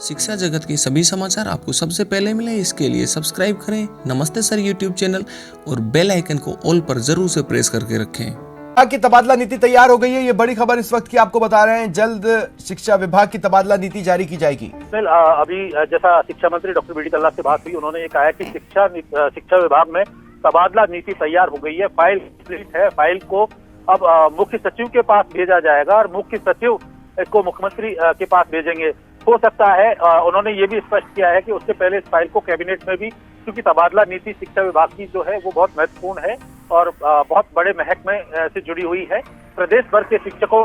शिक्षा जगत के सभी समाचार आपको सबसे पहले मिले, इसके लिए सब्सक्राइब करें नमस्ते सर यूट्यूब चैनल और बेल आइकन को ऑल पर जरूर से प्रेस करके रखें। की तबादला नीति तैयार हो गई है। ये बड़ी खबर इस वक्त की आपको बता रहे हैं। जल्द शिक्षा विभाग की तबादला नीति जारी की जाएगी। अभी जैसा शिक्षा मंत्री डॉक्टर बी डी कल्ला से बात हुई, उन्होंने ये कहा है कि शिक्षा विभाग में तबादला नीति तैयार हो गई है। फाइल कंप्लीट है। फाइल को अब मुख्य सचिव के पास भेजा जाएगा और मुख्य सचिव इसको मुख्यमंत्री के पास भेजेंगे। हो सकता है उन्होंने ये भी स्पष्ट किया है कि उससे पहले इस फाइल को कैबिनेट में भी, क्योंकि तबादला नीति शिक्षा विभाग की जो है वो बहुत महत्वपूर्ण है और बहुत बड़े महकमे से जुड़ी हुई है। प्रदेश भर के शिक्षकों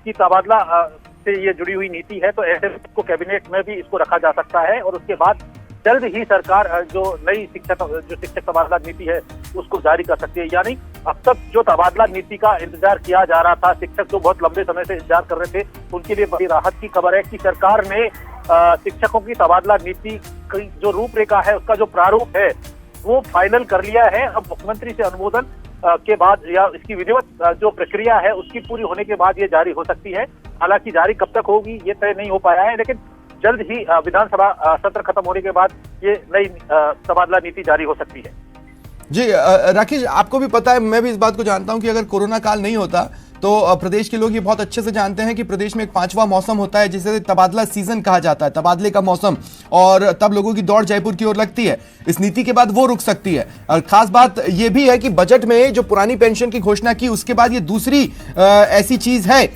की तबादला से ये जुड़ी हुई नीति है, तो ऐसे को कैबिनेट में भी इसको रखा जा सकता है और उसके बाद जल्द ही सरकार जो नई शिक्षक तबादला नीति है उसको जारी कर सकती है। यानी अब तक जो तबादला नीति का इंतजार किया जा रहा था, शिक्षक जो बहुत लंबे समय से इंतजार कर रहे थे, उनके लिए बड़ी राहत की खबर है कि सरकार ने शिक्षकों की तबादला नीति की जो रूपरेखा है, उसका जो प्रारूप है वो फाइनल कर लिया है। अब मुख्यमंत्री से अनुमोदन के बाद या इसकी विधिवत जो प्रक्रिया है उसकी पूरी होने के बाद ये जारी हो सकती है। हालांकि जारी कब तक होगी ये तय नहीं हो पाया है, लेकिन जल्द ही विधानसभा सत्र खत्म होने के बाद ये नई तबादला नीति जारी हो सकती है। जी राकेश, आपको भी पता है, मैं भी इस बात को जानता हूं कि अगर कोरोना काल नहीं होता तो प्रदेश के लोग ये बहुत अच्छे से जानते हैं कि प्रदेश में एक पांचवा मौसम होता है जिसे तबादला सीजन कहा जाता है, तबादले का मौसम, और तब लोगों की दौड़ जयपुर की ओर लगती है। इस नीति के बाद वो रुक सकती है। और खास बात ये भी है कि बजट में जो पुरानी पेंशन की घोषणा की उसके बाद ये दूसरी ऐसी चीज है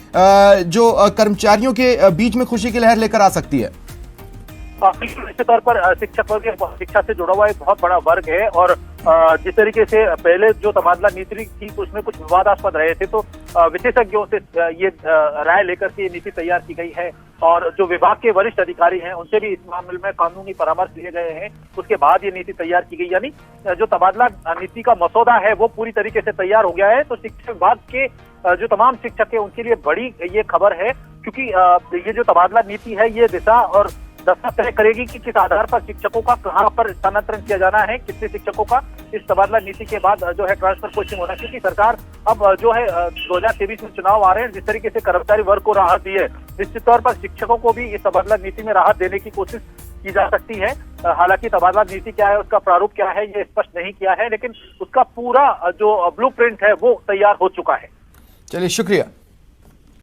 जो कर्मचारियों के बीच में खुशी की लहर लेकर आ सकती है। निश्चित तौर पर शिक्षक वर्ग शिक्षा से जुड़ा हुआ एक बहुत बड़ा वर्ग है और जिस तरीके से पहले जो तबादला नीति थी उसमें कुछ विवादास्पद रहे थे, तो विशेषज्ञों से ये राय लेकर के ये नीति तैयार की गई है और जो विभाग के वरिष्ठ अधिकारी हैं उनसे भी इस मामले में कानूनी परामर्श लिए गए हैं। उसके बाद ये नीति तैयार की गई, यानी जो तबादला नीति का मसौदा है वो पूरी तरीके से तैयार हो गया है। तो शिक्षा विभाग के जो तमाम शिक्षक है उनके लिए बड़ी ये खबर है, क्योंकि ये जो तबादला नीति है ये दिशा और दशा तय करेगी कि किस आधार पर शिक्षकों का कहां पर स्थानांतरण किया जाना है, कितने शिक्षकों का इस तबादला नीति के बाद जो है ट्रांसफर पोस्टिंग होना। क्योंकि सरकार अब जो है 2023 में चुनाव आ रहे हैं, जिस तरीके से कर्मचारी वर्ग को राहत दी है, निश्चित तौर पर शिक्षकों को भी इस तबादला नीति में राहत देने की कोशिश की जा सकती है। हालांकि तबादला नीति क्या है, उसका प्रारूप क्या है, ये स्पष्ट नहीं किया है, लेकिन उसका पूरा जो ब्लूप्रिंट है वो तैयार हो चुका है। चलिए, शुक्रिया।